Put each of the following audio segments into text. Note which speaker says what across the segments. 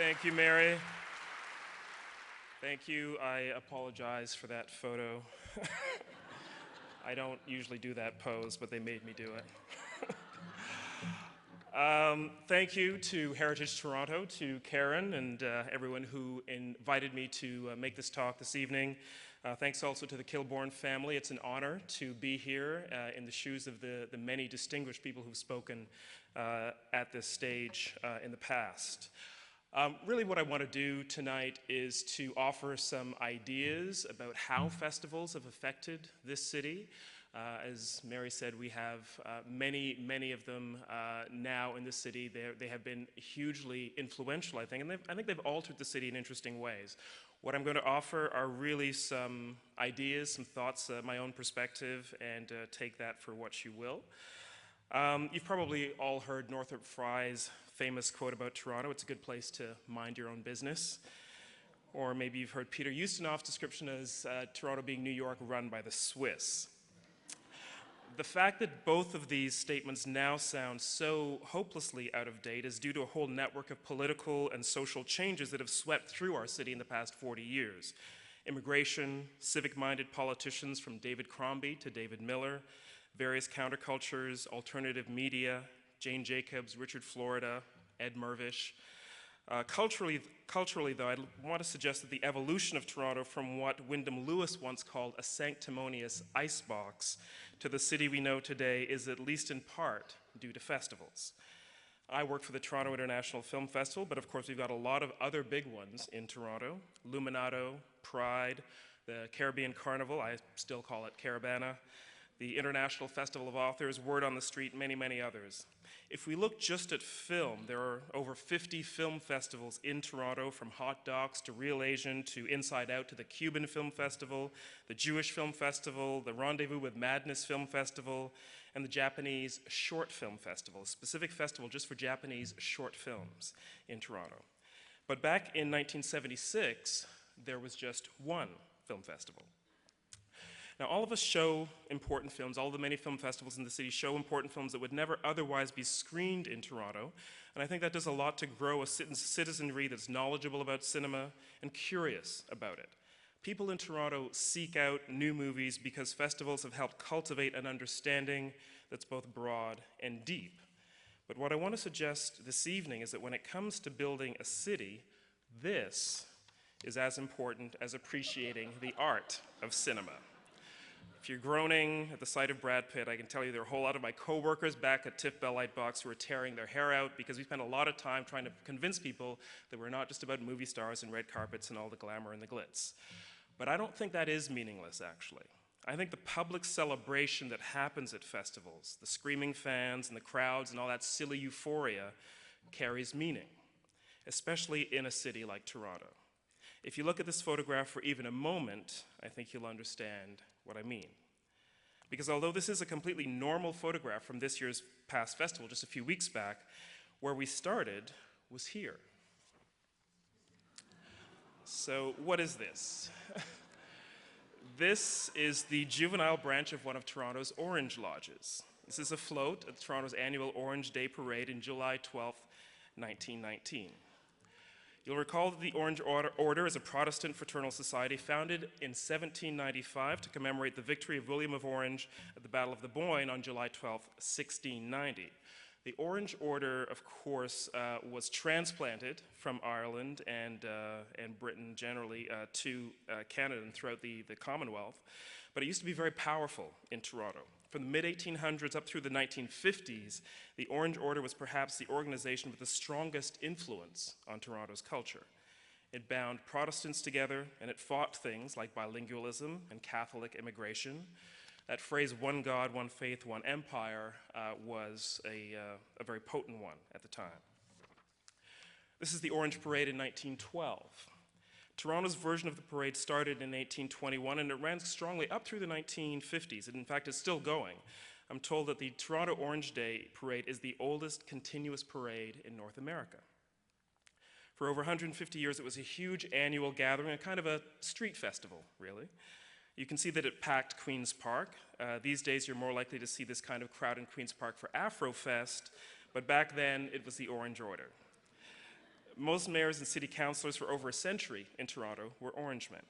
Speaker 1: Thank you, Mary. Thank you. I apologize for that photo. I don't usually do that pose, but they made me do it. Thank you to Heritage Toronto, to Karen, and everyone who invited me to make this talk this evening. Thanks also to the Kilbourn family. It's an honor to be here in the shoes of the many distinguished people who've spoken at this stage in the past. Really what I want to do tonight is to offer some ideas about how festivals have affected this city. As Mary said, we have many of them now in the city. They have been hugely influential, I think, and I think they've altered the city in interesting ways. What I'm going to offer are really some ideas, some thoughts, my own perspective, and take that for what you will. You've probably all heard Northrop Frye's famous quote about Toronto: "It's a good place to mind your own business." Or maybe you've heard Peter Ustinov's description as Toronto being New York run by the Swiss. The fact that both of these statements now sound so hopelessly out of date is due to a whole network of political and social changes that have swept through our city in the past 40 years. Immigration, civic-minded politicians from David Crombie to David Miller, various countercultures, alternative media, Jane Jacobs, Richard Florida, Ed Mirvish. Culturally, though, I want to suggest that the evolution of Toronto from what Wyndham Lewis once called a sanctimonious icebox to the city we know today is at least in part due to festivals. I work for the Toronto International Film Festival, but of course we've got a lot of other big ones in Toronto: Luminato, Pride, the Caribbean Carnival, I still call it Caravan, the International Festival of Authors, Word on the Street, many others. If we look just at film, there are over 50 film festivals in Toronto, from Hot Docs to Real Asian to Inside Out to the Cuban Film Festival, the Jewish Film Festival, the Rendezvous with Madness Film Festival, and the Japanese Short Film Festival, a specific festival just for Japanese short films in Toronto. But back in 1976, there was just one film festival. Now, all of us show important films. All the many film festivals in the city show important films that would never otherwise be screened in Toronto, and I think that does a lot to grow a citizenry that's knowledgeable about cinema and curious about it. People in Toronto seek out new movies because festivals have helped cultivate an understanding that's both broad and deep. But what I want to suggest this evening is that when it comes to building a city, this is as important as appreciating the art of cinema. If you're groaning at the sight of Brad Pitt, I can tell you there are a whole lot of my coworkers back at TIFF Bell Lightbox who are tearing their hair out because we spent a lot of time trying to convince people that we're not just about movie stars and red carpets and all the glamour and the glitz. But I don't think that is meaningless, actually. I think the public celebration that happens at festivals, the screaming fans and the crowds and all that silly euphoria, carries meaning, especially in a city like Toronto. If you look at this photograph for even a moment, I think you'll understand what I mean. Because although this is a completely normal photograph from this year's past festival, just a few weeks back, where we started was here. So what is this? This is the juvenile branch of one of Toronto's Orange Lodges. This is a float at Toronto's annual Orange Day Parade in July 12, 1919. You'll recall that the Orange Order is a Protestant fraternal society founded in 1795 to commemorate the victory of William of Orange at the Battle of the Boyne on July 12, 1690. The Orange Order, of course, was transplanted from Ireland and Britain generally to Canada and throughout the Commonwealth, but it used to be very powerful in Toronto. From the mid-1800s up through the 1950s, the Orange Order was perhaps the organization with the strongest influence on Toronto's culture. It bound Protestants together, and it fought things like bilingualism and Catholic immigration. That phrase, one God, one faith, one empire, was a very potent one at the time. This is the Orange Parade in 1912. Toronto's version of the parade started in 1821, and it ran strongly up through the 1950s, and in fact is still going. I'm told that the Toronto Orange Day Parade is the oldest continuous parade in North America. For over 150 years, it was a huge annual gathering, a kind of a street festival, really. You can see that it packed Queen's Park. These days, you're more likely to see this kind of crowd in Queen's Park for Afrofest, but back then, it was the Orange Order. Most mayors and city councilors for over a century in Toronto were Orangemen.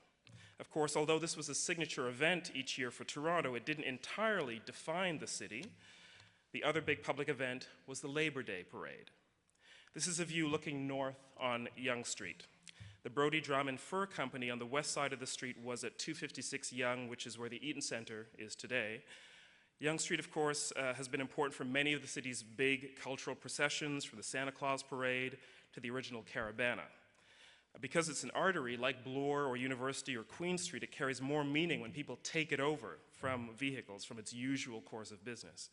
Speaker 1: Of course, although this was a signature event each year for Toronto, it didn't entirely define the city. The other big public event was the Labor Day Parade. This is a view looking north on Yonge Street. The Brodie Drum and Fur Company on the west side of the street was at 256 Yonge, which is where the Eaton Centre is today. Yonge Street, of course, has been important for many of the city's big cultural processions, from the Santa Claus Parade to the original Caravana. Because it's an artery, like Bloor or University or Queen Street, it carries more meaning when people take it over from vehicles, from its usual course of business.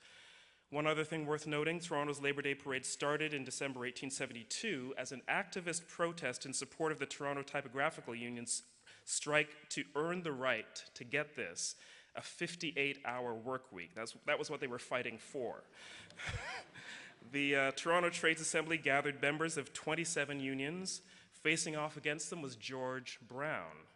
Speaker 1: One other thing worth noting, Toronto's Labor Day Parade started in December 1872 as an activist protest in support of the Toronto Typographical Union's strike to earn the right to, get this, a 58-hour work week. That was what they were fighting for. The Toronto Trades Assembly gathered members of 27 unions. Facing off against them was George Brown,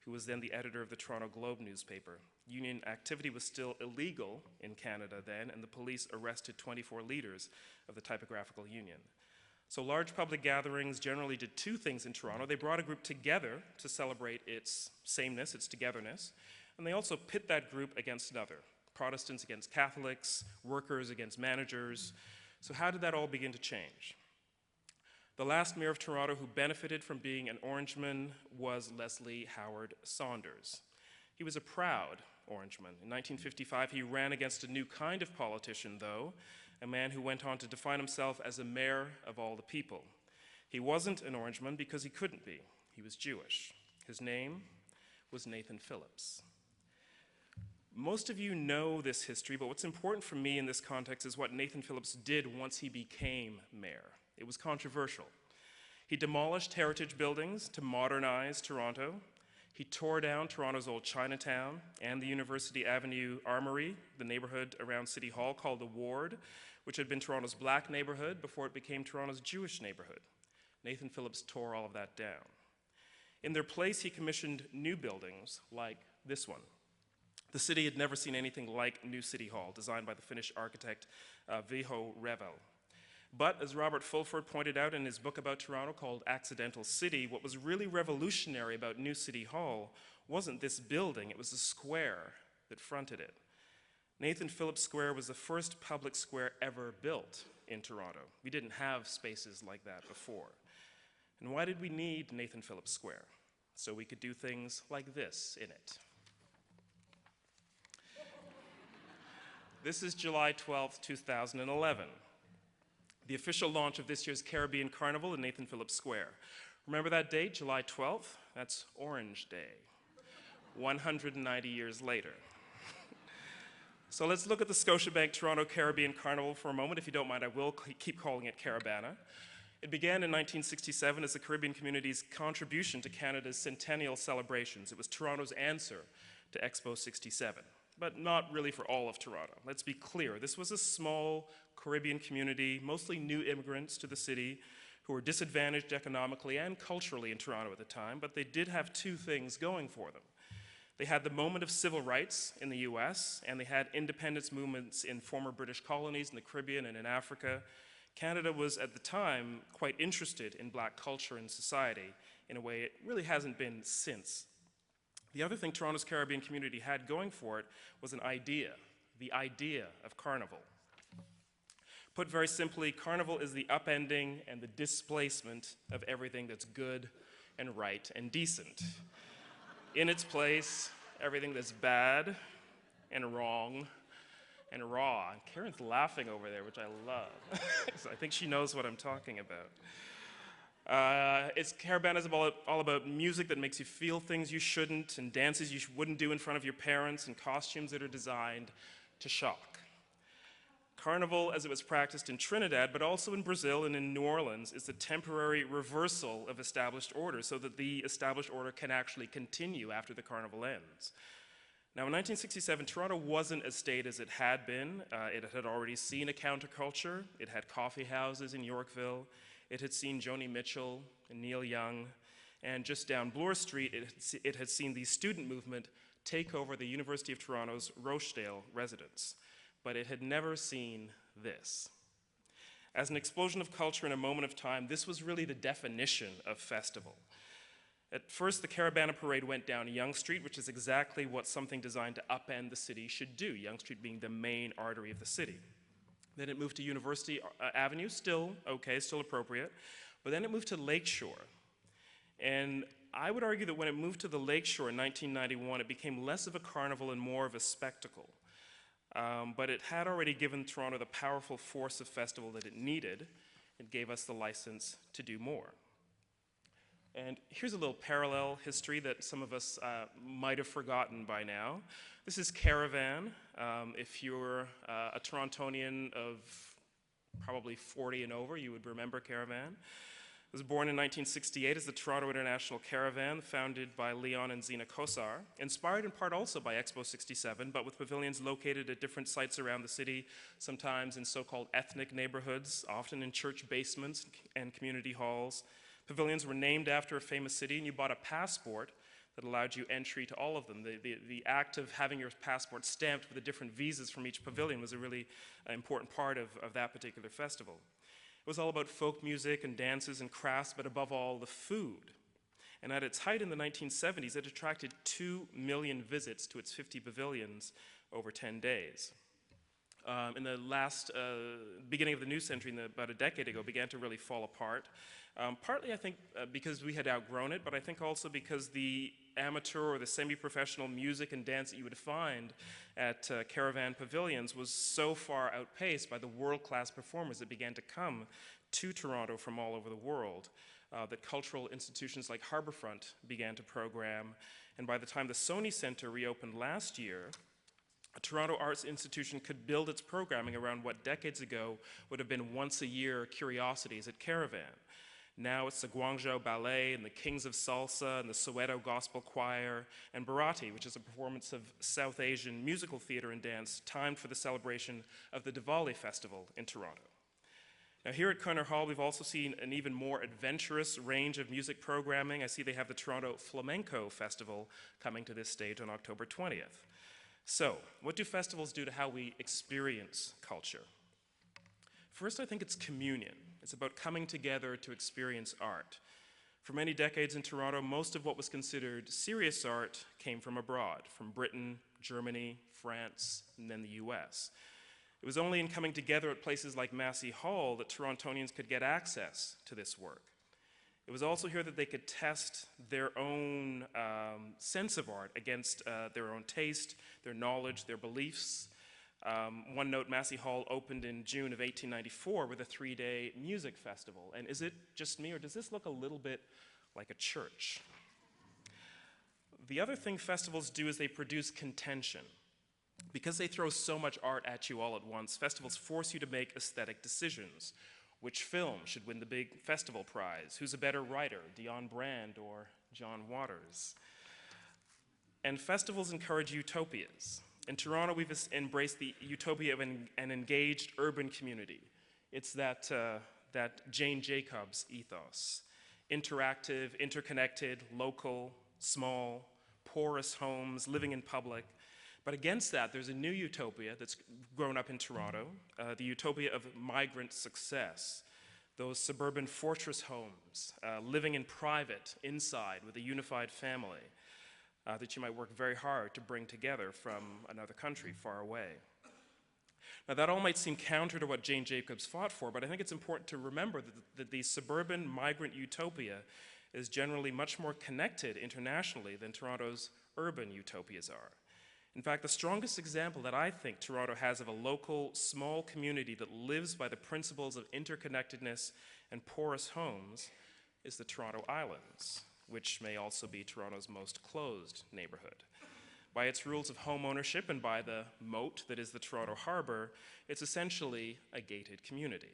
Speaker 1: who was then the editor of the Toronto Globe newspaper. Union activity was still illegal in Canada then, and the police arrested 24 leaders of the Typographical Union. So large public gatherings generally did two things in Toronto. They brought a group together to celebrate its sameness, its togetherness, and they also pit that group against another. Protestants against Catholics, workers against managers. So how did that all begin to change? The last mayor of Toronto who benefited from being an Orangeman was Leslie Howard Saunders. He was a proud Orangeman. In 1955, he ran against a new kind of politician, though, a man who went on to define himself as a mayor of all the people. He wasn't an Orangeman because he couldn't be. He was Jewish. His name was Nathan Phillips. Most of you know this history, but what's important for me in this context is what Nathan Phillips did once he became mayor. It was controversial. He demolished heritage buildings to modernize Toronto. He tore down Toronto's old Chinatown and the University Avenue Armory, the neighborhood around City Hall called the Ward, which had been Toronto's black neighborhood before it became Toronto's Jewish neighborhood. Nathan Phillips tore all of that down. In their place, he commissioned new buildings like this one. The city had never seen anything like New City Hall, designed by the Finnish architect Viho Revel. But as Robert Fulford pointed out in his book about Toronto called Accidental City, what was really revolutionary about New City Hall wasn't this building, it was the square that fronted it. Nathan Phillips Square was the first public square ever built in Toronto. We didn't have spaces like that before. And why did we need Nathan Phillips Square? So we could do things like this in it. This is July 12th, 2011. The official launch of this year's Caribbean Carnival in Nathan Phillips Square. Remember that date, July 12th? That's Orange Day, 190 years later. So let's look at the Scotiabank Toronto Caribbean Carnival for a moment. If you don't mind, I will keep calling it Caravana. It began in 1967 as the Caribbean community's contribution to Canada's centennial celebrations. It was Toronto's answer to Expo 67. But not really for all of Toronto. Let's be clear, this was a small Caribbean community, mostly new immigrants to the city, who were disadvantaged economically and culturally in Toronto at the time, but they did have two things going for them. They had the moment of civil rights in the US, and they had independence movements in former British colonies in the Caribbean and in Africa. Canada was, at the time, quite interested in black culture and society in a way it really hasn't been since. The other thing Toronto's Caribbean community had going for it was an idea, the idea of Carnival. Put very simply, Carnival is the upending and the displacement of everything that's good and right and decent. In its place, everything that's bad and wrong and raw. And Karen's laughing over there, which I love. So I think she knows what I'm talking about. Caravan is all about music that makes you feel things you shouldn't, and dances you wouldn't do in front of your parents, and costumes that are designed to shock. Carnival, as it was practiced in Trinidad, but also in Brazil and in New Orleans, is the temporary reversal of established order so that the established order can actually continue after the carnival ends. Now, in 1967, Toronto wasn't as state as it had been. It had already seen a counterculture. It had coffee houses in Yorkville. It had seen Joni Mitchell and Neil Young, and just down Bloor Street, it had seen the student movement take over the University of Toronto's Rochdale residence. But it had never seen this. As an explosion of culture in a moment of time, this was really the definition of festival. At first, the Caravan Parade went down Yonge Street, which is exactly what something designed to upend the city should do, Yonge Street being the main artery of the city. Then it moved to University Avenue, still okay, still appropriate, but then it moved to Lakeshore. And I would argue that when it moved to the Lakeshore in 1991, it became less of a carnival and more of a spectacle. But it had already given Toronto the powerful force of festival that it needed. It gave us the license to do more. And here's a little parallel history that some of us might have forgotten by now. This is Caravan. If you're a Torontonian of probably 40 and over, you would remember Caravan. It was born in 1968 as the Toronto International Caravan, founded by Leon and Zina Kosar, inspired in part also by Expo 67, but with pavilions located at different sites around the city, sometimes in so-called ethnic neighborhoods, often in church basements and community halls. Pavilions were named after a famous city, and you bought a passport that allowed you entry to all of them. The act of having your passport stamped with the different visas from each pavilion was a really important part of that particular festival. It was all about folk music and dances and crafts, but above all, the food. And at its height in the 1970s, it attracted 2 million visits to its 50 pavilions over 10 days. In the last beginning of the new century, about a decade ago, began to really fall apart. Partly, I think, because we had outgrown it, but I think also because the amateur or the semi-professional music and dance that you would find at Caravan pavilions was so far outpaced by the world-class performers that began to come to Toronto from all over the world, that cultural institutions like Harbourfront began to program. And by the time the Sony Centre reopened last year, a Toronto arts institution could build its programming around what decades ago would have been once-a-year curiosities at Caravan. Now it's the Guangzhou Ballet and the Kings of Salsa and the Soweto Gospel Choir and Bharati, which is a performance of South Asian musical theater and dance timed for the celebration of the Diwali festival in Toronto. Now here at Carnival Hall, we've also seen an even more adventurous range of music programming. I see they have the Toronto Flamenco Festival coming to this stage on October 20th. So, what do festivals do to how we experience culture? First, I think it's communion. It's about coming together to experience art. For many decades in Toronto, most of what was considered serious art came from abroad, from Britain, Germany, France, and then the US. It was only in coming together at places like Massey Hall that Torontonians could get access to this work. It was also here that they could test their own sense of art against their own taste, their knowledge, their beliefs. One note, Massey Hall opened in June of 1894 with a 3-day music festival. And is it just me, or does this look a little bit like a church? The other thing festivals do is they produce contention. Because they throw so much art at you all at once, festivals force you to make aesthetic decisions. Which film should win the big festival prize? Who's a better writer, Dion Brand or John Waters? And festivals encourage utopias. In Toronto, we've embraced the utopia of an engaged urban community. It's that Jane Jacobs ethos. Interactive, interconnected, local, small, porous homes, living in public. But against that, there's a new utopia that's grown up in Toronto, the utopia of migrant success. Those suburban fortress homes, living in private, inside, with a unified family that you might work very hard to bring together from another country far away. Now that all might seem counter to what Jane Jacobs fought for, but I think it's important to remember that the suburban migrant utopia is generally much more connected internationally than Toronto's urban utopias are. In fact, the strongest example that I think Toronto has of a local, small community that lives by the principles of interconnectedness and porous homes is the Toronto Islands, which may also be Toronto's most closed neighborhood. By its rules of home ownership and by the moat that is the Toronto Harbor, it's essentially a gated community.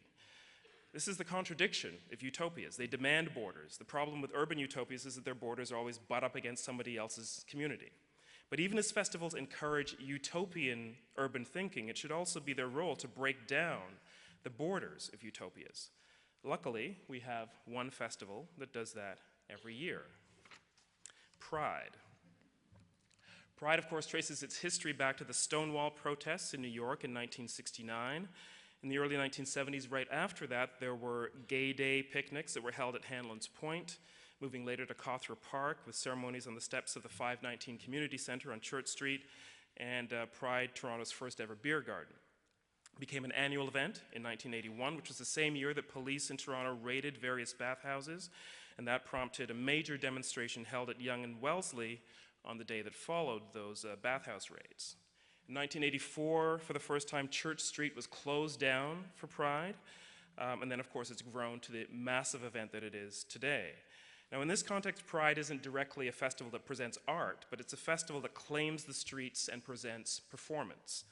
Speaker 1: This is the contradiction of utopias. They demand borders. The problem with urban utopias is that their borders are always butt up against somebody else's community. But even as festivals encourage utopian urban thinking, it should also be their role to break down the borders of utopias. Luckily, we have one festival that does that every year. Pride. Pride, of course, traces its history back to the Stonewall protests in New York in 1969. In the early 1970s, right after that, there were gay day picnics that were held at Hanlon's Point, moving later to Cawthra Park with ceremonies on the steps of the 519 Community Centre on Church Street, and Pride, Toronto's first ever beer garden. It became an annual event in 1981, which was the same year that police in Toronto raided various bathhouses, and that prompted a major demonstration held at Yonge and Wellesley on the day that followed those bathhouse raids. In 1984, for the first time, Church Street was closed down for Pride, and then of course it's grown to the massive event that it is today. Now in this context, Pride isn't directly a festival that presents art, but it's a festival that claims the streets and presents performance.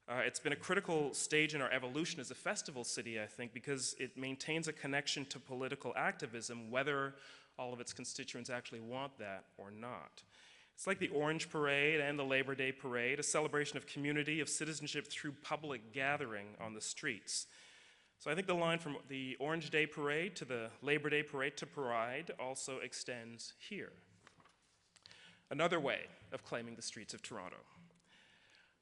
Speaker 1: It's been a critical stage in our evolution as a festival city, I think, because it maintains a connection to political activism, whether all of its constituents actually want that or not. It's like the Orange Parade and the Labor Day Parade, a celebration of community, of citizenship through public gathering on the streets. So I think the line from the Orange Day Parade to the Labor Day Parade to Pride also extends here. Another way of claiming the streets of Toronto.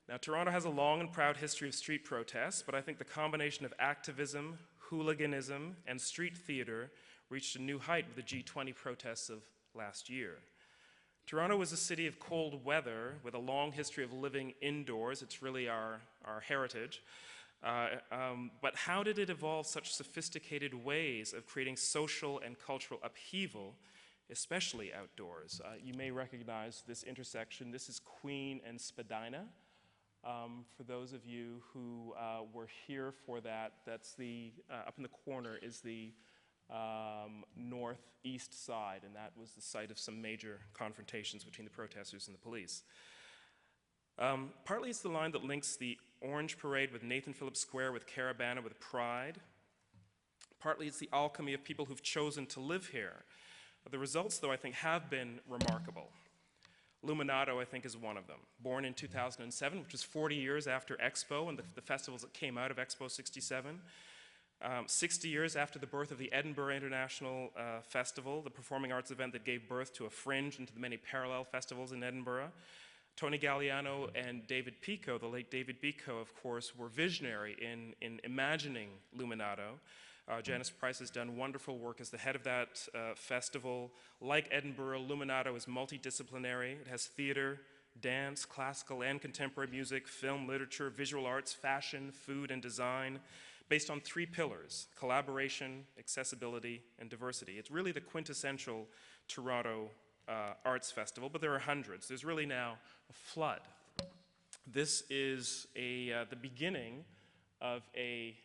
Speaker 1: Now, Toronto has a long and proud history of street protests, but I think the combination of activism, hooliganism, and street theater reached a new height with the G20 protests of last year. Toronto is a city of cold weather with a long history of living indoors. It's really our heritage. But how did it evolve such sophisticated ways of creating social and cultural upheaval, especially outdoors? You may recognize this intersection. This is Queen and Spadina. For those of you who were here for that, that's the, up in the corner is the northeast side, and that was the site of some major confrontations between the protesters and the police. Partly it's the line that links the Orange Parade with Nathan Phillips Square, with Caravan, with Pride. Partly it's the alchemy of people who've chosen to live here. The results, though, I think have been remarkable. Luminato, I think, is one of them. Born in 2007, which was 40 years after Expo and the festivals that came out of Expo 67. 60 years after the birth of the Edinburgh International Festival, the performing arts event that gave birth to a fringe and to the many parallel festivals in Edinburgh. Tony Galliano and David Pico, the late David Pico, of course, were visionary in imagining Luminato. Janice Price has done wonderful work as the head of that festival. Like Edinburgh, Luminato is multidisciplinary. It has theater, dance, classical and contemporary music, film, literature, visual arts, fashion, food, and design, based on 3 pillars: collaboration, accessibility, and diversity. It's really the quintessential Toronto arts festival, but there are hundreds. There's really now a flood. This is the beginning of a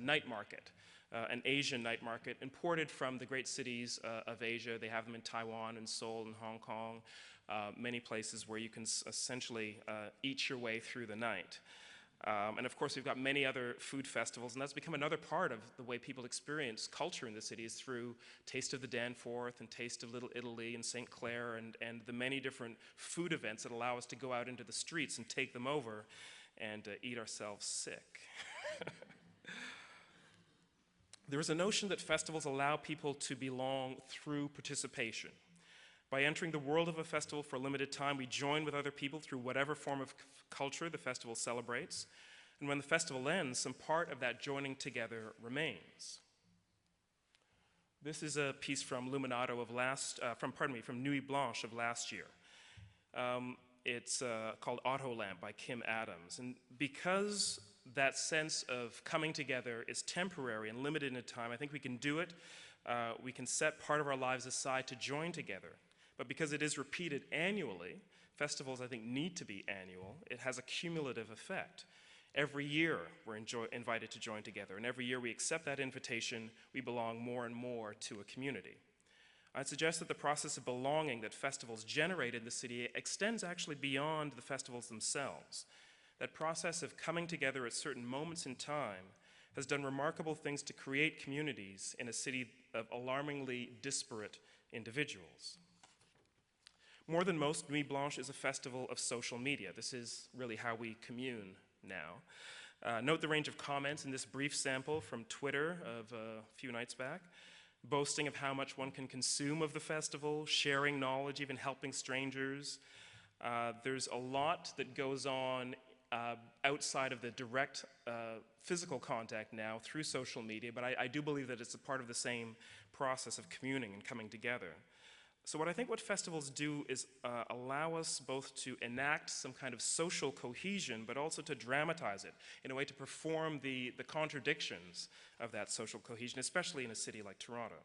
Speaker 1: night market, an Asian night market imported from the great cities of Asia. They have them in Taiwan and Seoul and Hong Kong, many places where you can essentially eat your way through the night. And of course, we've got many other food festivals, and that's become another part of the way people experience culture in the city, is through Taste of the Danforth and Taste of Little Italy and St. Clair, and the many different food events that allow us to go out into the streets and take them over and eat ourselves sick. There is a notion that festivals allow people to belong through participation. By entering the world of a festival for a limited time, we join with other people through whatever form of culture the festival celebrates. And when the festival ends, some part of that joining together remains. This is a piece from Luminato of from Nuit Blanche of last year. It's called Auto Lamp by Kim Adams. And because that sense of coming together is temporary and limited in time, I think we can do it. We can set part of our lives aside to join together. But because it is repeated annually, festivals, I think, need to be annual. It has a cumulative effect. Every year, we're invited to join together, and every year we accept that invitation, we belong more and more to a community. I'd suggest that the process of belonging that festivals generate in the city extends actually beyond the festivals themselves. That process of coming together at certain moments in time has done remarkable things to create communities in a city of alarmingly disparate individuals. More than most, Nuit Blanche is a festival of social media. This is really how we commune now. Note the range of comments in this brief sample from Twitter of a few nights back, boasting of how much one can consume of the festival, sharing knowledge, even helping strangers. There's a lot that goes on outside of the direct physical contact now through social media, but I do believe that it's a part of the same process of communing and coming together. So what I think what festivals do is allow us both to enact some kind of social cohesion, but also to dramatize it in a way to perform the contradictions of that social cohesion, especially in a city like Toronto.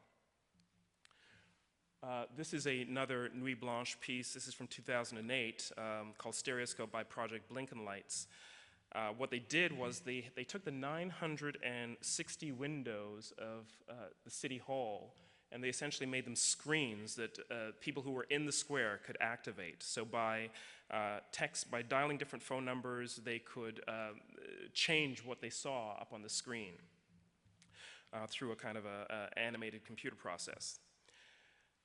Speaker 1: This is another Nuit Blanche piece. This is from 2008, called Stereoscope by Project Blinken Lights. What they did was they took the 960 windows of the City Hall, and they essentially made them screens that people who were in the square could activate. So by text, by dialing different phone numbers, they could change what they saw up on the screen through a kind of animated computer process.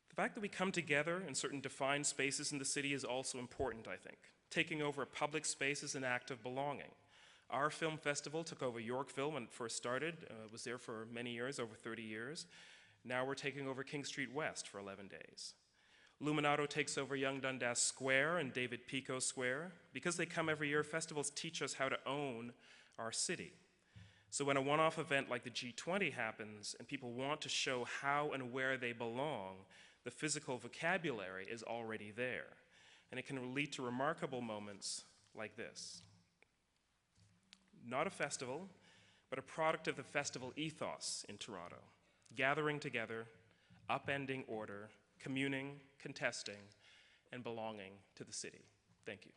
Speaker 1: The fact that we come together in certain defined spaces in the city is also important, I think. Taking over a public space is an act of belonging. Our film festival took over Yorkville when it first started. It was there for many years, over 30 years. Now we're taking over King Street West for 11 days. Luminato takes over Young Dundas Square and David Pico Square. Because they come every year, festivals teach us how to own our city. So when a one-off event like the G20 happens and people want to show how and where they belong, the physical vocabulary is already there. And it can lead to remarkable moments like this. Not a festival, but a product of the festival ethos in Toronto. Gathering together, upending order, communing, contesting, and belonging to the city. Thank you.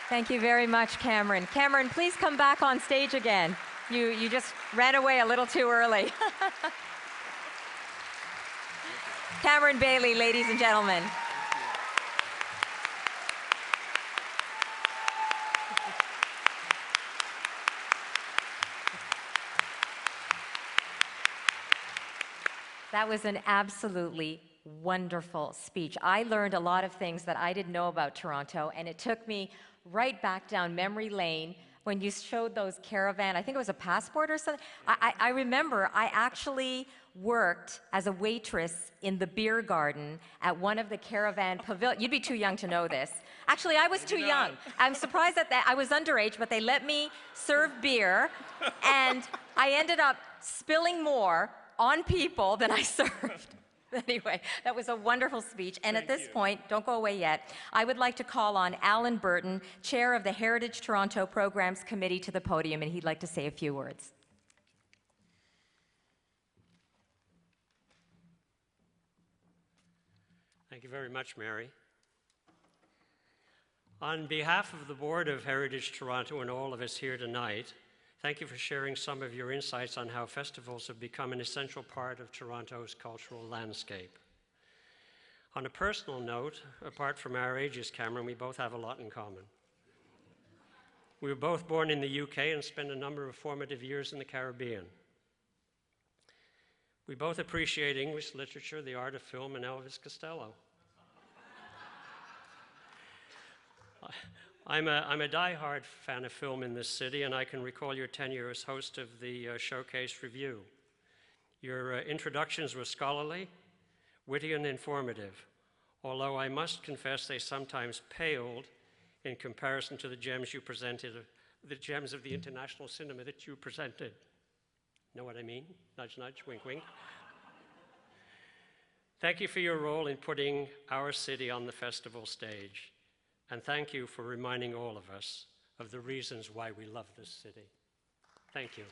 Speaker 2: Thank you very much, Cameron. Cameron, please come back on stage again. You just ran away a little too early. Cameron Bailey, ladies and gentlemen. That was an absolutely wonderful speech. I learned a lot of things that I didn't know about Toronto, and it took me right back down memory lane when you showed those Caravan, I think it was a passport or something. I remember I actually worked as a waitress in the beer garden at one of the Caravan pavilions. You'd be too young to know this. Actually, I was too young. I'm surprised at that. I was underage, but they let me serve beer, and I ended up spilling more on people than I served. Anyway, that was a wonderful speech. And at this point, don't go away yet, I would like to call on Alan Burton, Chair of the Heritage Toronto Programs Committee, to the podium, and he'd like to say a few words.
Speaker 3: Thank you very much, Mary. On behalf of the Board of Heritage Toronto and all of us here tonight, thank you for sharing some of your insights on how festivals have become an essential part of Toronto's cultural landscape. On a personal note, apart from our ages, Cameron, we both have a lot in common. We were both born in the UK and spent a number of formative years in the Caribbean. We both appreciate English literature, the art of film, and Elvis Costello. I'm a die-hard fan of film in this city, and I can recall your tenure as host of the Showcase Review. Your introductions were scholarly, witty, and informative, although I must confess they sometimes paled in comparison to the gems you presented, the gems of the international cinema that you presented. Know what I mean? Nudge, nudge, wink, wink. Thank you for your role in putting our city on the festival stage. And thank you for reminding all of us of the reasons why we love this city. Thank you.